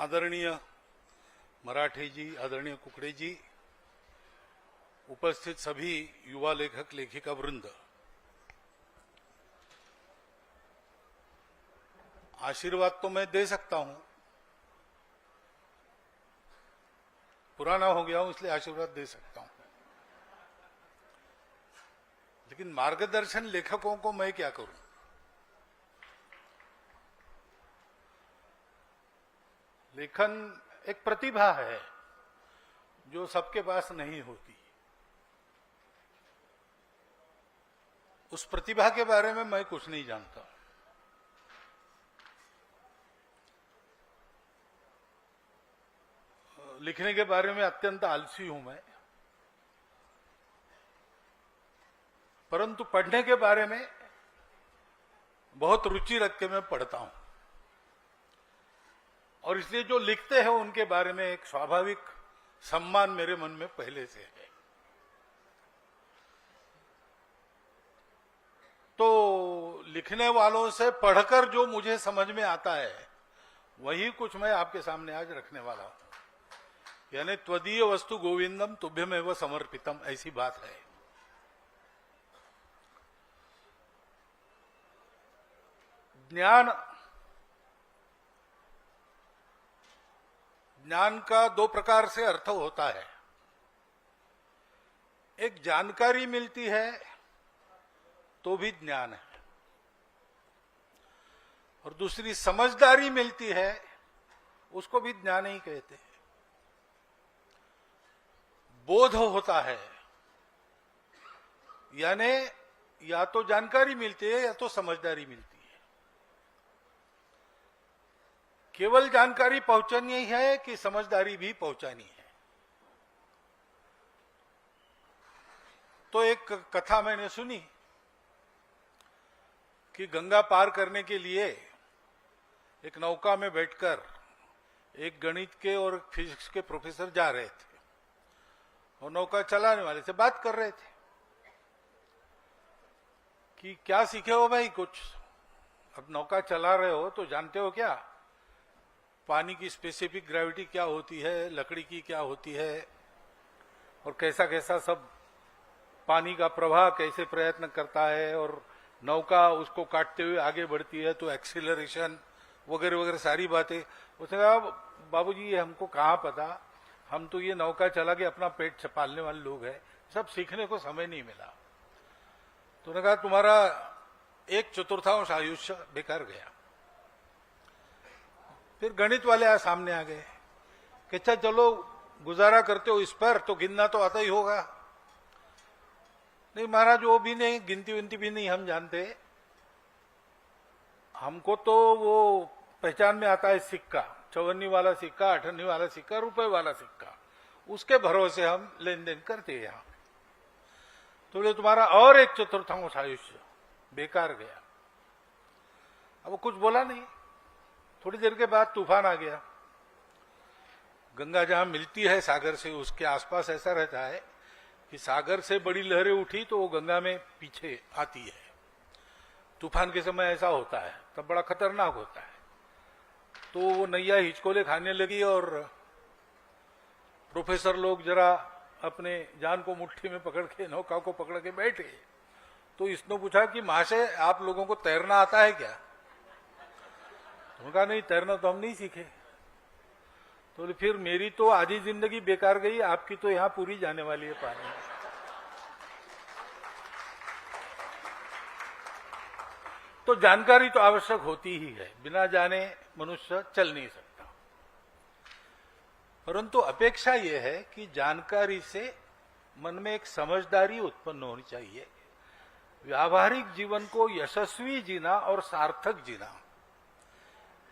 आदरणीय मराठे जी, आदरणीय कुकड़े जी, उपस्थित सभी युवा लेखक लेखिका वृंद, आशीर्वाद तो मैं दे सकता हूं, पुराना हो गया हूं इसलिए आशीर्वाद दे सकता हूं, लेकिन मार्गदर्शन लेखकों को मैं क्या करूं। लेखन एक प्रतिभा है जो सबके पास नहीं होती। उस प्रतिभा के बारे में मैं कुछ नहीं जानता। लिखने के बारे में अत्यंत आलसी हूं मैं, परंतु पढ़ने के बारे में बहुत रुचि रख के मैं पढ़ता हूं, और इसलिए जो लिखते हैं उनके बारे में एक स्वाभाविक सम्मान मेरे मन में पहले से है। तो लिखने वालों से पढ़कर जो मुझे समझ में आता है वही कुछ मैं आपके सामने आज रखने वाला हूं। यानी त्वदीय वस्तु गोविंदम तुभ्यमेव समर्पितम, ऐसी बात है। ज्ञान का दो प्रकार से अर्थ होता है। एक जानकारी मिलती है तो भी ज्ञान है, और दूसरी समझदारी मिलती है उसको भी ज्ञान ही कहते हैं। बोध होता है यानी या तो जानकारी मिलती है या तो समझदारी मिलती है। केवल जानकारी पहुंचानी है कि समझदारी भी पहुंचानी है। तो एक कथा मैंने सुनी कि गंगा पार करने के लिए एक नौका में बैठकर एक गणित के और फिजिक्स के प्रोफेसर जा रहे थे, और नौका चलाने वाले से बात कर रहे थे कि क्या सीखे हो भाई कुछ। अब नौका चला रहे हो तो जानते हो क्या पानी की स्पेसिफिक ग्रेविटी क्या होती है, लकड़ी की क्या होती है, और कैसा कैसा सब पानी का प्रवाह कैसे प्रयत्न करता है, और नौका उसको काटते हुए आगे बढ़ती है तो एक्सीलरेशन वगैरह वगैरह सारी बातें। उसने कहा बाबूजी ये हमको कहाँ पता, हम तो ये नौका चला के अपना पेट पालने वाले लोग हैं, सब सीखने को समय नहीं मिला। तो उन्होंने कहा तुम्हारा 1/4 आयुष्य बेकार गया। फिर गणित वाले सामने आ गए कि अच्छा चलो गुजारा करते हो इस पर, तो गिनना तो आता ही होगा। नहीं महाराज वो भी नहीं, गिनती विनती भी नहीं हम जानते, हमको तो वो पहचान में आता है सिक्का, 54 वाला सिक्का, 58 वाला सिक्का, रुपए वाला सिक्का, उसके भरोसे हम लेन देन करते हैं यहां। तो बोले तुम्हारा और 1/4 आयुष्य बेकार गया। अब वो कुछ बोला नहीं। थोड़ी देर के बाद तूफान आ गया। गंगा जहां मिलती है सागर से उसके आसपास ऐसा रहता है कि सागर से बड़ी लहरें उठी तो वो गंगा में पीछे आती है। तूफान के समय ऐसा होता है, तब बड़ा खतरनाक होता है। तो वो नैया हिचकोले खाने लगी और प्रोफेसर लोग जरा अपने जान को मुट्ठी में पकड़ के नौका को पकड़ के बैठे। तो इसने पूछा कि महाशय आप लोगों को तैरना आता है क्या? उन्होंने कहा नहीं तैरना तो हम नहीं सीखे। तो फिर मेरी तो आधी जिंदगी बेकार गई, आपकी तो यहां पूरी जाने वाली है पानी में। तो जानकारी तो आवश्यक होती ही है, बिना जाने मनुष्य चल नहीं सकता। परंतु अपेक्षा यह है कि जानकारी से मन में एक समझदारी उत्पन्न होनी चाहिए। व्यावहारिक जीवन को यशस्वी जीना और सार्थक जीना,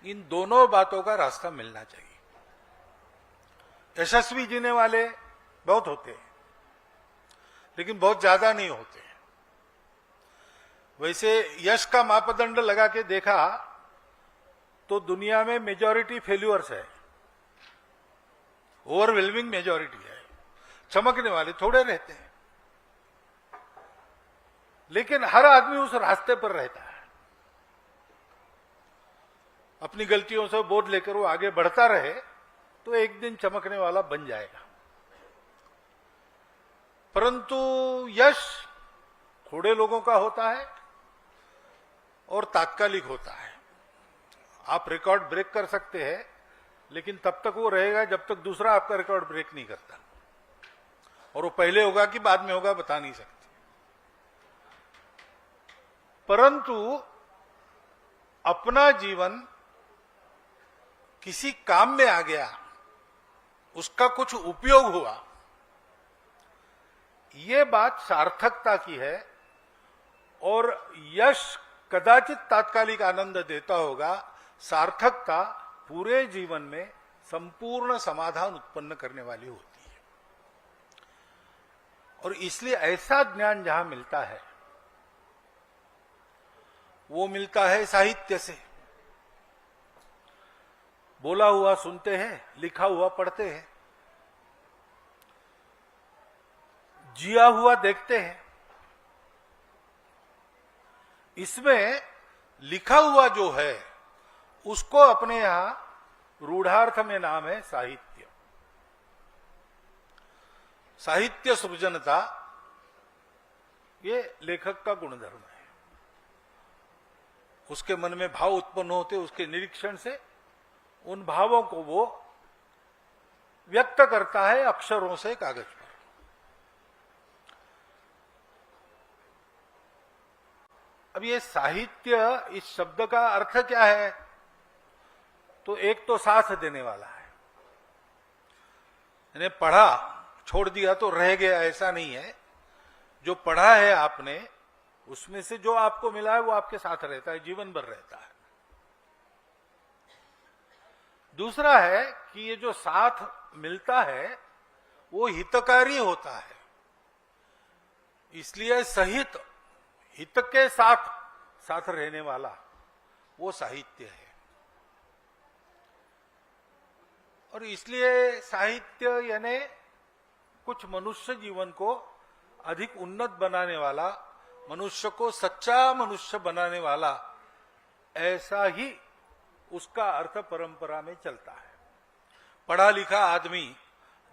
इन दोनों बातों का रास्ता मिलना चाहिए। यशस्वी जीने वाले बहुत होते हैं, लेकिन बहुत ज्यादा नहीं होते। वैसे यश का मापदंड लगा के देखा तो दुनिया में मेजॉरिटी फेल्यूअर्स है, ओवरवेलमिंग मेजॉरिटी है। चमकने वाले थोड़े रहते हैं, लेकिन हर आदमी उस रास्ते पर रहता है। अपनी गलतियों से बोध लेकर वो आगे बढ़ता रहे तो एक दिन चमकने वाला बन जाएगा। परंतु यश थोड़े लोगों का होता है और तात्कालिक होता है। आप रिकॉर्ड ब्रेक कर सकते हैं, लेकिन तब तक वो रहेगा जब तक दूसरा आपका रिकॉर्ड ब्रेक नहीं करता, और वो पहले होगा कि बाद में होगा बता नहीं सकते। परंतु अपना जीवन किसी काम में आ गया, उसका कुछ उपयोग हुआ, ये बात सार्थकता की है। और यश कदाचित तात्कालिक आनंद देता होगा, सार्थकता पूरे जीवन में संपूर्ण समाधान उत्पन्न करने वाली होती है। और इसलिए ऐसा ज्ञान जहां मिलता है वो मिलता है साहित्य से। बोला हुआ सुनते हैं, लिखा हुआ पढ़ते हैं, जिया हुआ देखते हैं। इसमें लिखा हुआ जो है उसको अपने यहां रूढ़ार्थ में नाम है साहित्य। साहित्य सृजनता ये लेखक का गुणधर्म है। उसके मन में भाव उत्पन्न होते, उसके निरीक्षण से उन भावों को वो व्यक्त करता है अक्षरों से कागज पर। अब ये साहित्य इस शब्द का अर्थ क्या है? तो एक तो साथ देने वाला है, यानी पढ़ा छोड़ दिया तो रह गया, ऐसा नहीं है। जो पढ़ा है आपने, उसमें से जो आपको मिला है वो आपके साथ रहता है, जीवन भर रहता है। दूसरा है कि ये जो साथ मिलता है वो हितकारी होता है, इसलिए सहित, हित के साथ साथ रहने वाला वो साहित्य है। और इसलिए साहित्य यानी कुछ मनुष्य जीवन को अधिक उन्नत बनाने वाला, मनुष्य को सच्चा मनुष्य बनाने वाला, ऐसा ही उसका अर्थ परंपरा में चलता है। पढ़ा लिखा आदमी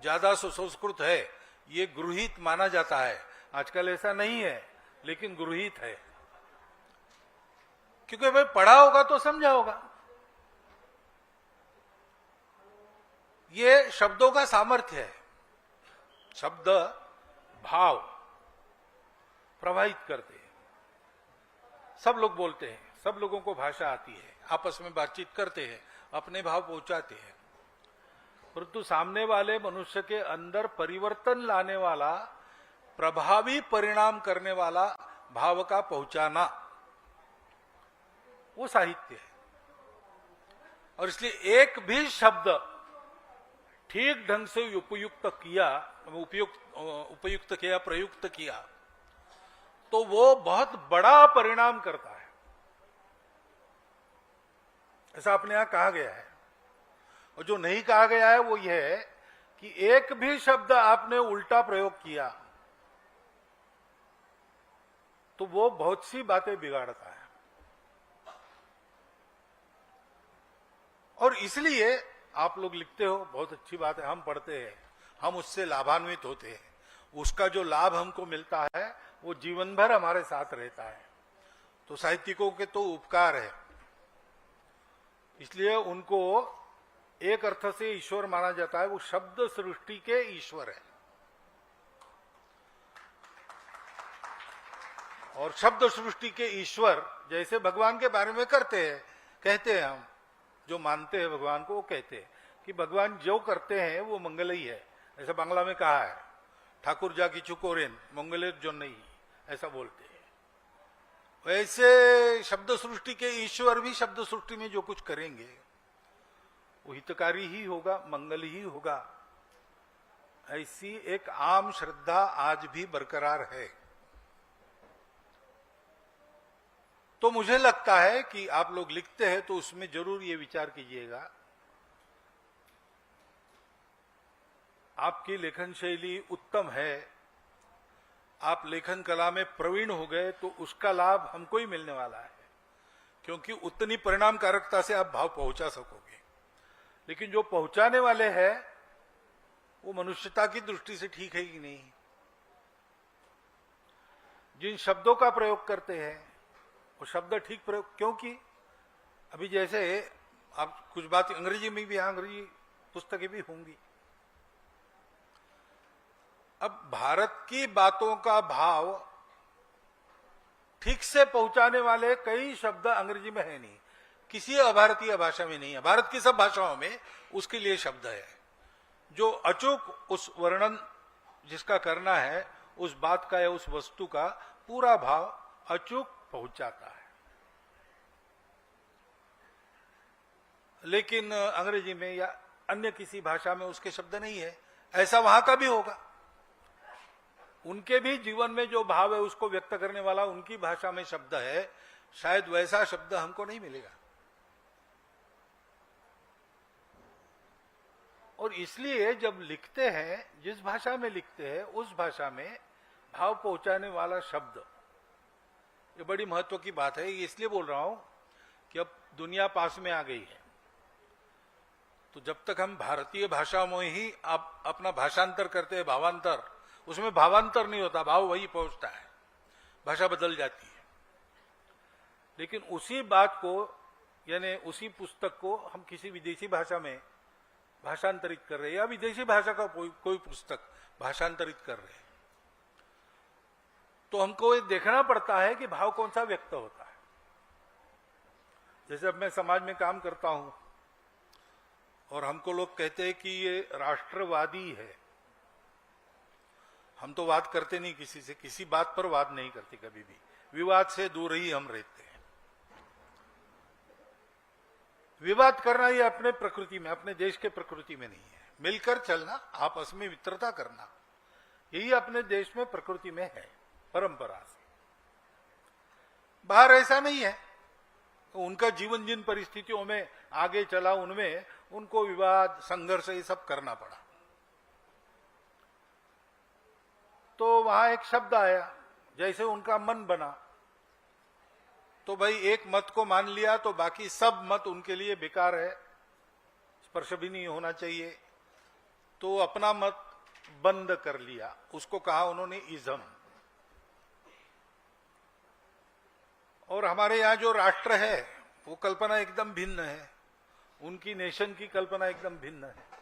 ज्यादा सुसंस्कृत है, ये गृहीत माना जाता है। आजकल ऐसा नहीं है, लेकिन गृहीत है, क्योंकि भाई पढ़ा होगा तो समझा होगा। ये शब्दों का सामर्थ्य है। शब्द भाव प्रवाहित करते हैं। सब लोग बोलते हैं, सब लोगों को भाषा आती है, आपस में बातचीत करते हैं, अपने भाव पहुंचाते हैं, परंतु सामने वाले मनुष्य के अंदर परिवर्तन लाने वाला, प्रभावी परिणाम करने वाला भाव का पहुंचाना, वो साहित्य है। और इसलिए एक भी शब्द ठीक ढंग से उपयुक्त किया, प्रयुक्त किया तो वो बहुत बड़ा परिणाम करता है, ऐसा अपने यहां कहा गया है। और जो नहीं कहा गया है वो यह है कि एक भी शब्द आपने उल्टा प्रयोग किया तो वो बहुत सी बातें बिगाड़ता है। और इसलिए आप लोग लिखते हो, बहुत अच्छी बात है, हम पढ़ते हैं, हम उससे लाभान्वित होते हैं, उसका जो लाभ हमको मिलता है वो जीवन भर हमारे साथ रहता है। तो साहित्यिकों के तो उपकार है, इसलिए उनको एक अर्थ से ईश्वर माना जाता है। वो शब्द सृष्टि के ईश्वर है। और शब्द सृष्टि के ईश्वर जैसे भगवान के बारे में कहते हैं, हम जो मानते हैं भगवान को, वो कहते हैं कि भगवान जो करते हैं वो मंगल ही है। ऐसा बांग्ला में कहा है, ठाकुर जा की चुकोरेन मंगले जो नहीं, ऐसा बोलते हैं। वैसे शब्द सृष्टि के ईश्वर भी शब्द सृष्टि में जो कुछ करेंगे वो हितकारी ही होगा, मंगल ही होगा। ऐसी एक आम श्रद्धा आज भी बरकरार है। तो मुझे लगता है कि आप लोग लिखते हैं तो उसमें जरूर ये विचार कीजिएगा, आपकी लेखन शैली उत्तम है, आप लेखन कला में प्रवीण हो गए तो उसका लाभ हमको ही मिलने वाला है, क्योंकि उतनी परिणामकारकता से आप भाव पहुंचा सकोगे। लेकिन जो पहुंचाने वाले हैं वो मनुष्यता की दृष्टि से ठीक है कि नहीं। जिन शब्दों का प्रयोग करते हैं वो शब्द ठीक प्रयोग, क्योंकि अभी जैसे आप कुछ बात अंग्रेजी में भी, अंग्रेजी पुस्तकें भी होंगी। अब भारत की बातों का भाव ठीक से पहुंचाने वाले कई शब्द अंग्रेजी में है नहीं, किसी अभारतीय भाषा में नहीं है। भारत की सब भाषाओं में उसके लिए शब्द है जो अचूक उस वर्णन जिसका करना है, उस बात का या उस वस्तु का पूरा भाव अचूक पहुंचाता है। लेकिन अंग्रेजी में या अन्य किसी भाषा में उसके शब्द नहीं है। ऐसा वहां का भी होगा, उनके भी जीवन में जो भाव है उसको व्यक्त करने वाला उनकी भाषा में शब्द है, शायद वैसा शब्द हमको नहीं मिलेगा। और इसलिए जब लिखते हैं, जिस भाषा में लिखते हैं उस भाषा में भाव पहुंचाने वाला शब्द, ये बड़ी महत्व की बात है। इसलिए बोल रहा हूं कि अब दुनिया पास में आ गई है, तो जब तक हम भारतीय भाषा में ही आप अपना भाषांतर करते हैं, भावांतर, उसमें भावांतर नहीं होता, भाव वही पहुंचता है, भाषा बदल जाती है। लेकिन उसी बात को यानी उसी पुस्तक को हम किसी विदेशी भाषा में भाषांतरित कर रहे हैं, या विदेशी भाषा का कोई पुस्तक भाषांतरित कर रहे हैं, तो हमको ये देखना पड़ता है कि भाव कौन सा व्यक्त होता है। जैसे अब मैं समाज में काम करता हूं और हमको लोग कहते हैं कि ये राष्ट्रवादी है। हम तो वाद करते नहीं किसी से, किसी बात पर वाद नहीं करते, कभी भी विवाद से दूर ही हम रहते हैं। विवाद करना ये अपने प्रकृति में, अपने देश के प्रकृति में नहीं है। मिलकर चलना, आपस में मित्रता करना, यही अपने देश में प्रकृति में है, परंपरा से। बाहर ऐसा नहीं है। उनका जीवन जिन परिस्थितियों में आगे चला, उनमें उनको विवाद, संघर्ष ये सब करना पड़ा। तो वहां एक शब्द आया, जैसे उनका मन बना, तो भाई एक मत को मान लिया तो बाकी सब मत उनके लिए बेकार है, स्पर्श भी नहीं होना चाहिए, तो अपना मत बंद कर लिया। उसको कहा उन्होंने इज्म। और हमारे यहां जो राष्ट्र है वो कल्पना एकदम भिन्न है, उनकी नेशन की कल्पना एकदम भिन्न है।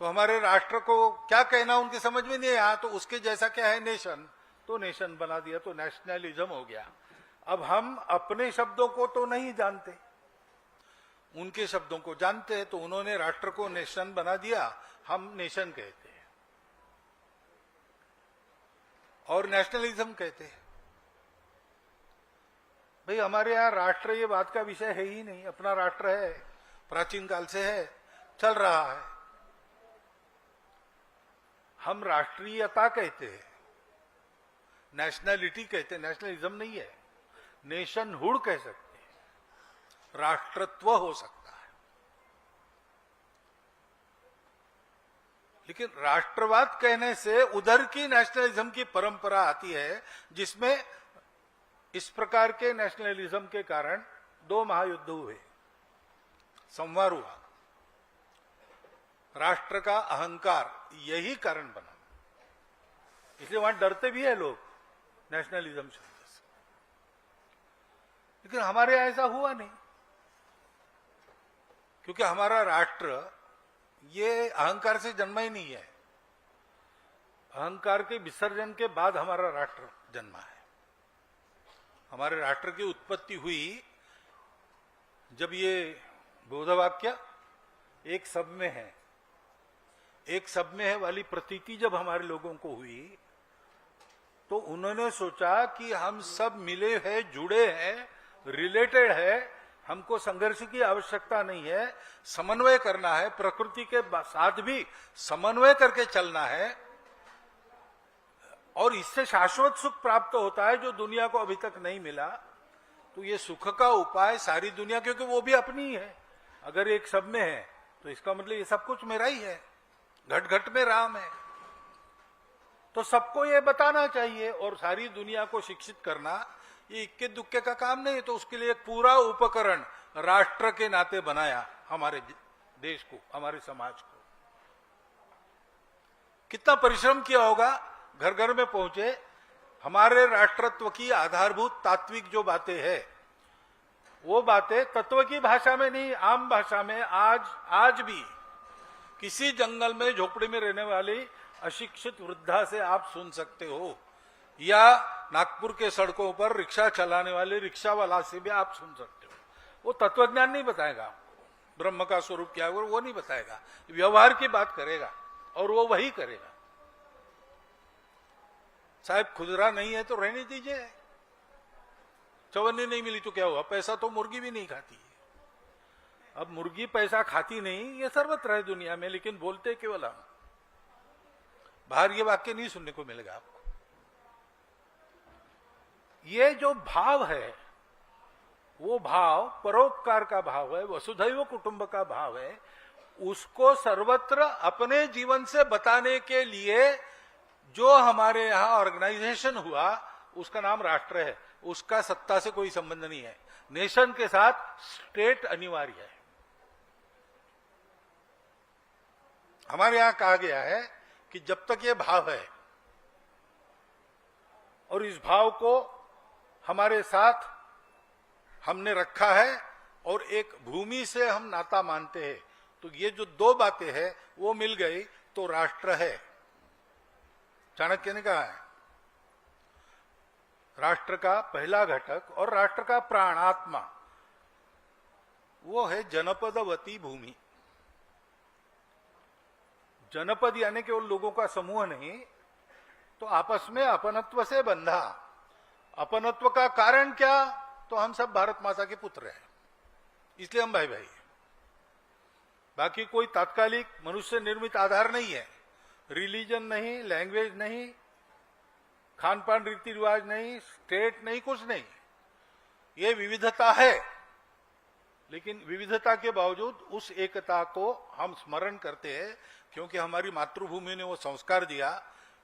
तो हमारे राष्ट्र को क्या कहना उनकी समझ में नहीं आया, तो उसके जैसा क्या है नेशन, तो नेशन बना दिया, तो नेशनलिज्म हो गया। अब हम अपने शब्दों को तो नहीं जानते, उनके शब्दों को जानते हैं, तो उन्होंने राष्ट्र को नेशन बना दिया, हम नेशन कहते हैं और नेशनलिज्म कहते हैं। भाई हमारे यहां राष्ट्र ये बात का विषय है ही नहीं, अपना राष्ट्र है, प्राचीन काल से है, चल रहा है। हम राष्ट्रीयता कहते हैं, नेशनलिटी कहते हैं, नेशनलिज्म नहीं है। नेशनहुड कह सकते हैं, राष्ट्रत्व हो सकता है। लेकिन राष्ट्रवाद कहने से उधर की नेशनलिज्म की परंपरा आती है, जिसमें इस प्रकार के नेशनलिज्म के कारण 2 महायुद्ध हुए, संवार हुआ। राष्ट्र का अहंकार यही कारण बना, इसलिए वहां डरते भी है लोग नेशनलिज्म शब्द से। लेकिन हमारे यहां ऐसा हुआ नहीं, क्योंकि हमारा राष्ट्र ये अहंकार से जन्मा ही नहीं है। अहंकार के विसर्जन के बाद हमारा राष्ट्र जन्मा है। हमारे राष्ट्र की उत्पत्ति हुई जब ये बोधवाक्य एक सब में है, एक सब में है वाली प्रतीति जब हमारे लोगों को हुई, तो उन्होंने सोचा कि हम सब मिले हैं, जुड़े हैं, रिलेटेड है, हमको संघर्ष की आवश्यकता नहीं है, समन्वय करना है, प्रकृति के साथ भी समन्वय करके चलना है, और इससे शाश्वत सुख प्राप्त होता है जो दुनिया को अभी तक नहीं मिला। तो ये सुख का उपाय सारी दुनिया, क्योंकि वो भी अपनी ही है, अगर एक सब में है तो इसका मतलब ये सब कुछ मेरा ही है, घट घट में राम है। तो सबको ये बताना चाहिए और सारी दुनिया को शिक्षित करना ये इक्के दुक्के का काम नहीं है। तो उसके लिए एक पूरा उपकरण राष्ट्र के नाते बनाया, हमारे देश को, हमारे समाज को। कितना परिश्रम किया होगा, घर घर में पहुंचे। हमारे राष्ट्रत्व की आधारभूत तात्विक जो बातें हैं, वो बातें तत्व की भाषा में नहीं, आम भाषा में आज भी किसी जंगल में झोपड़ी में रहने वाली अशिक्षित वृद्धा से आप सुन सकते हो, या नागपुर के सड़कों पर रिक्शा चलाने वाले रिक्शा वाला से भी आप सुन सकते हो। वो तत्वज्ञान नहीं बताएगा आपको, ब्रह्म का स्वरूप क्या है वो नहीं बताएगा, व्यवहार की बात करेगा और वो वही करेगा। साहब खुदरा नहीं है तो रहने दीजिए, चवन्नी नहीं मिली तो क्या हुआ, पैसा तो मुर्गी भी नहीं खाती है। अब मुर्गी पैसा खाती नहीं, ये सर्वत्र है दुनिया में, लेकिन बोलते केवल हम। बाहर ये वाक्य नहीं सुनने को मिलेगा आपको। ये जो भाव है, वो भाव परोपकार का भाव है, वसुधैव कुटुंब का भाव है। उसको सर्वत्र अपने जीवन से बताने के लिए जो हमारे यहां ऑर्गेनाइजेशन हुआ, उसका नाम राष्ट्र है। उसका सत्ता से कोई संबंध नहीं है। नेशन के साथ स्टेट अनिवार्य है। हमारे यहां कहा गया है कि जब तक ये भाव है और इस भाव को हमारे साथ हमने रखा है और एक भूमि से हम नाता मानते हैं, तो ये जो दो बातें हैं वो मिल गई तो राष्ट्र है। चाणक्य ने कहा है राष्ट्र का पहला घटक और राष्ट्र का प्राण आत्मा वो है जनपदवती भूमि। जनपद यानी केवल लोगों का समूह नहीं, तो आपस में अपनत्व से बंधा। अपनत्व का कारण क्या? तो हम सब भारत माता के पुत्र हैं, इसलिए हम भाई भाई हैं। बाकी कोई तात्कालिक मनुष्य निर्मित आधार नहीं है। रिलीजन नहीं, लैंग्वेज नहीं, खान पान रीति रिवाज नहीं, स्टेट नहीं, कुछ नहीं। ये विविधता है, लेकिन विविधता के बावजूद उस एकता को हम स्मरण करते हैं, क्योंकि हमारी मातृभूमि ने वो संस्कार दिया,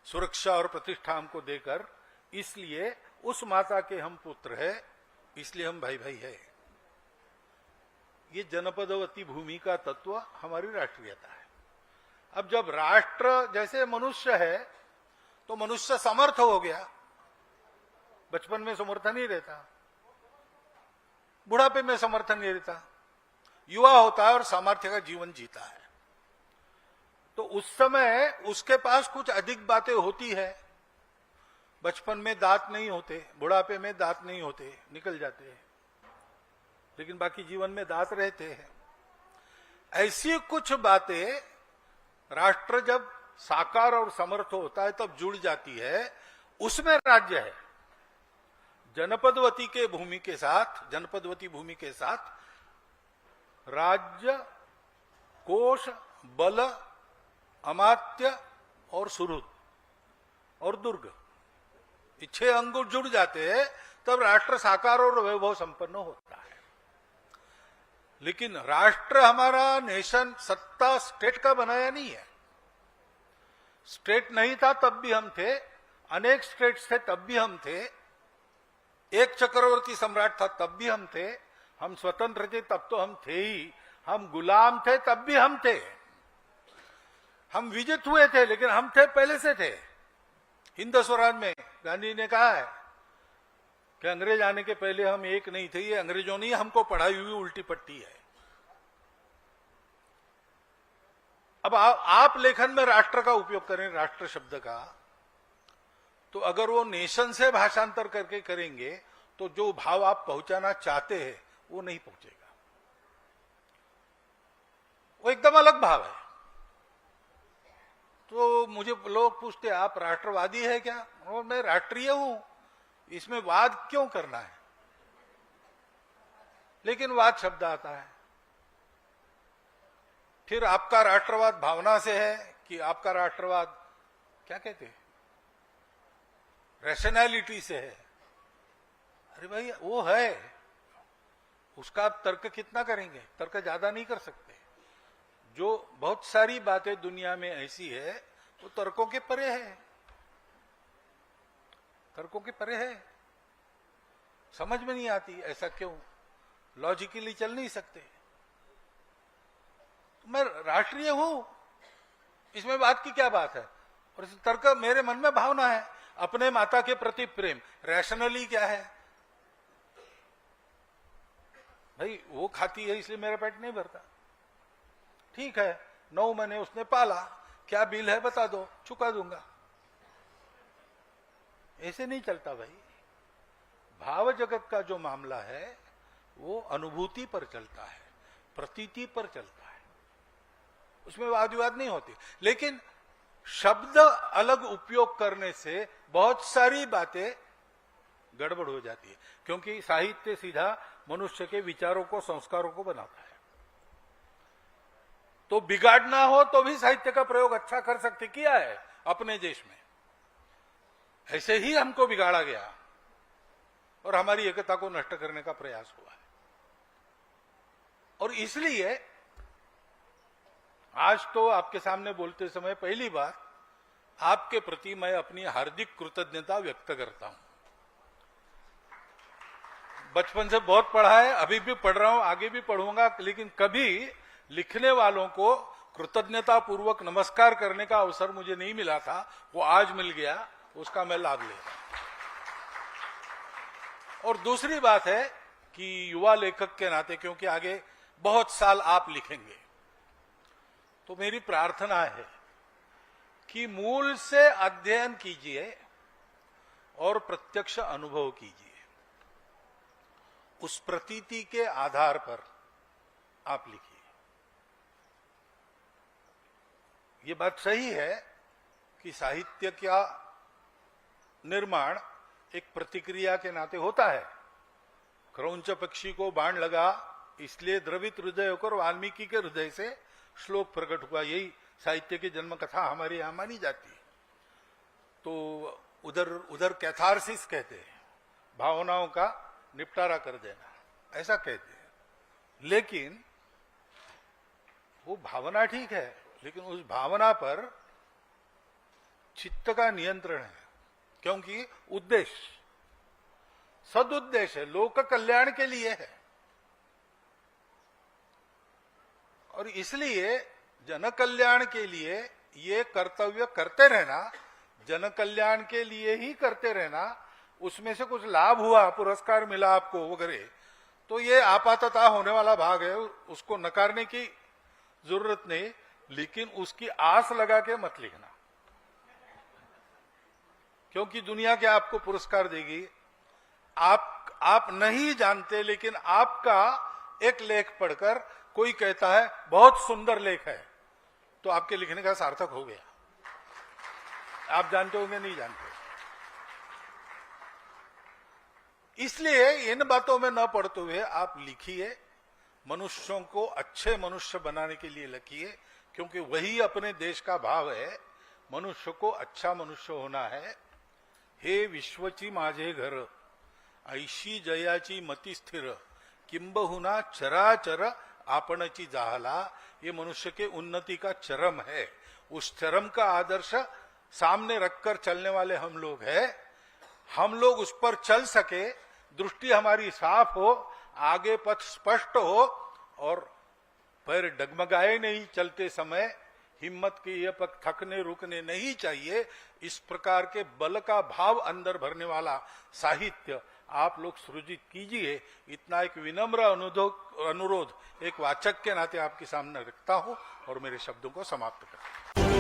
सुरक्षा और प्रतिष्ठा हमको देकर। इसलिए उस माता के हम पुत्र हैं, इसलिए हम भाई भाई है। ये जनपदवती भूमि का तत्व हमारी राष्ट्रीयता है। अब जब राष्ट्र जैसे मनुष्य है, तो मनुष्य समर्थ हो गया। बचपन में समर्थ नहीं रहता, बुढ़ापे में समर्थ नहीं रहता, युवा होता है और सामर्थ्य का जीवन जीता है। तो उस समय उसके पास कुछ अधिक बातें होती है। बचपन में दांत नहीं होते, बुढ़ापे में दांत नहीं होते, निकल जाते हैं, लेकिन बाकी जीवन में दांत रहते हैं। ऐसी कुछ बातें राष्ट्र जब साकार और समर्थ होता है तब जुड़ जाती है, उसमें राज्य है। जनपदवती के भूमि के साथ, जनपदवती भूमि के साथ राज्य, कोष, बल, अमात्य और सुहृद और दुर्ग, ये 6 अंग जुड़ जाते हैं, तब राष्ट्र साकार और वैभव संपन्न होता है। लेकिन राष्ट्र हमारा, नेशन, सत्ता स्टेट का बनाया नहीं है। स्टेट नहीं था तब भी हम थे, अनेक स्टेट्स थे तब भी हम थे, एक चक्रवर्ती सम्राट था तब भी हम थे, हम स्वतंत्र थे तब तो हम थे ही, हम गुलाम थे तब भी हम थे, हम विजित हुए थे लेकिन हम थे, पहले से थे। हिंद स्वराज में गांधी ने कहा है कि अंग्रेज आने के पहले हम एक नहीं थे, ये अंग्रेजों ने हमको पढ़ाई हुई उल्टी पट्टी है। अब आप लेखन में राष्ट्र का उपयोग करें, राष्ट्र शब्द का, तो अगर वो नेशन से भाषांतर करके करेंगे तो जो भाव आप पहुंचाना चाहते हैं वो नहीं पहुंचेगा। वो एकदम अलग भाव है। तो मुझे लोग पूछते हैं आप राष्ट्रवादी है क्या? और मैं राष्ट्रीय हूं, इसमें वाद क्यों करना है? लेकिन वाद शब्द आता है। फिर आपका राष्ट्रवाद भावना से है कि आपका राष्ट्रवाद क्या कहते हैं, रैशनैलिटी से है? अरे भाई वो है, उसका आप तर्क कितना करेंगे? तर्क ज्यादा नहीं कर सकते। जो बहुत सारी बातें दुनिया में ऐसी है वो तर्कों के परे है, तर्कों के परे है। समझ में नहीं आती, ऐसा क्यों? लॉजिकली चल नहीं सकते। मैं राष्ट्रीय हूं, इसमें बात की क्या बात है? और इस तर्क मेरे मन में भावना है, अपने माता के प्रति प्रेम। रैशनली क्या है भाई, वो खाती है इसलिए मेरा पेट नहीं भरता। ठीक है, 9 महीने उसने पाला, क्या बिल है बता दो, चुका दूंगा। ऐसे नहीं चलता भाई। भाव जगत का जो मामला है वो अनुभूति पर चलता है, प्रतीति पर चलता है, उसमें वाद विवाद नहीं होती। लेकिन शब्द अलग उपयोग करने से बहुत सारी बातें गड़बड़ हो जाती है, क्योंकि साहित्य सीधा मनुष्य के विचारों को, संस्कारों को बनाता है। तो बिगाड़ना हो तो भी साहित्य का प्रयोग अच्छा कर सकते, किया है अपने देश में। ऐसे ही हमको बिगाड़ा गया और हमारी एकता को नष्ट करने का प्रयास हुआ है। और इसलिए आज तो आपके सामने बोलते समय पहली बार आपके प्रति मैं अपनी हार्दिक कृतज्ञता व्यक्त करता हूं। बचपन से बहुत पढ़ा है, अभी भी पढ़ रहा हूं, आगे भी पढ़ूंगा, लेकिन कभी लिखने वालों को कृतज्ञता पूर्वक नमस्कार करने का अवसर मुझे नहीं मिला था, वो आज मिल गया, उसका मैं लाभ ले रहा हूं। और दूसरी बात है कि युवा लेखक के नाते, क्योंकि आगे बहुत साल आप लिखेंगे, तो मेरी प्रार्थना है कि मूल से अध्ययन कीजिए और प्रत्यक्ष अनुभव कीजिए। उस प्रतीति के आधार पर आप लिखिए। ये बात सही है कि साहित्य का निर्माण एक प्रतिक्रिया के नाते होता है। क्रौंच पक्षी को बाण लगा, इसलिए द्रवित हृदय होकर वाल्मीकि के हृदय से श्लोक प्रकट हुआ। यही साहित्य की जन्म कथा हमारे यहां मानी जाती है। तो उधर कैथारसिस कहते हैं, भावनाओं का निपटारा कर देना, ऐसा कहते हैं। लेकिन वो भावना ठीक है, लेकिन उस भावना पर चित्त का नियंत्रण है, क्योंकि उद्देश्य सदुद्देश्य है, लोक कल्याण के लिए है। और इसलिए जन कल्याण के लिए ये कर्तव्य करते रहना, जन कल्याण के लिए ही करते रहना। उसमें से कुछ लाभ हुआ, पुरस्कार मिला आपको वगैरह, तो ये आपातता होने वाला भाग है, उसको नकारने की जरूरत नहीं, लेकिन उसकी आस लगा के मत लिखना, क्योंकि दुनिया क्या आपको पुरस्कार देगी। आप नहीं जानते, लेकिन आपका एक लेख पढ़कर कोई कहता है बहुत सुंदर लेख है, तो आपके लिखने का सार्थक हो गया। आप जानते होंगे, नहीं जानते। इसलिए इन बातों में न पड़ते हुए आप लिखिए, मनुष्यों को अच्छे मनुष्य बनाने के लिए लिखिए, क्योंकि वही अपने देश का भाव है। मनुष्य को अच्छा मनुष्य होना है। हे विश्वची माझे घर, ऐशी जयाची मती स्थिर, किंबहुना चराचर आपणची जाहला। ये मनुष्य के उन्नति का चरम है। उस चरम का आदर्श सामने रखकर चलने वाले हम लोग हैं। हम लोग उस पर चल सके, दृष्टि हमारी साफ हो, आगे पथ स्पष्ट हो और पैर डगमगाए नहीं चलते समय, हिम्मत के ये पग थकने रुकने नहीं चाहिए। इस प्रकार के बल का भाव अंदर भरने वाला साहित्य आप लोग सृजित कीजिए। इतना एक विनम्र अनुरोध एक वाचक के नाते आपके सामने रखता हूं और मेरे शब्दों को समाप्त करता हूं।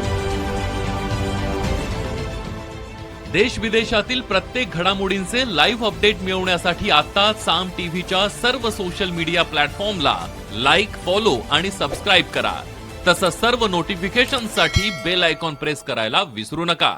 देश विदेशातील प्रत्येक घडामोडींचे लाईव्ह अपडेट मिळवण्यासाठी आता साम टीव्हीच्या सर्व सोशल मीडिया प्लॅटफॉर्मला लाईक, फॉलो आणि सबस्क्राईब करा। तसंच सर्व नोटिफिकेशनसाठी बेल आयकॉन प्रेस करायला विसरू नका।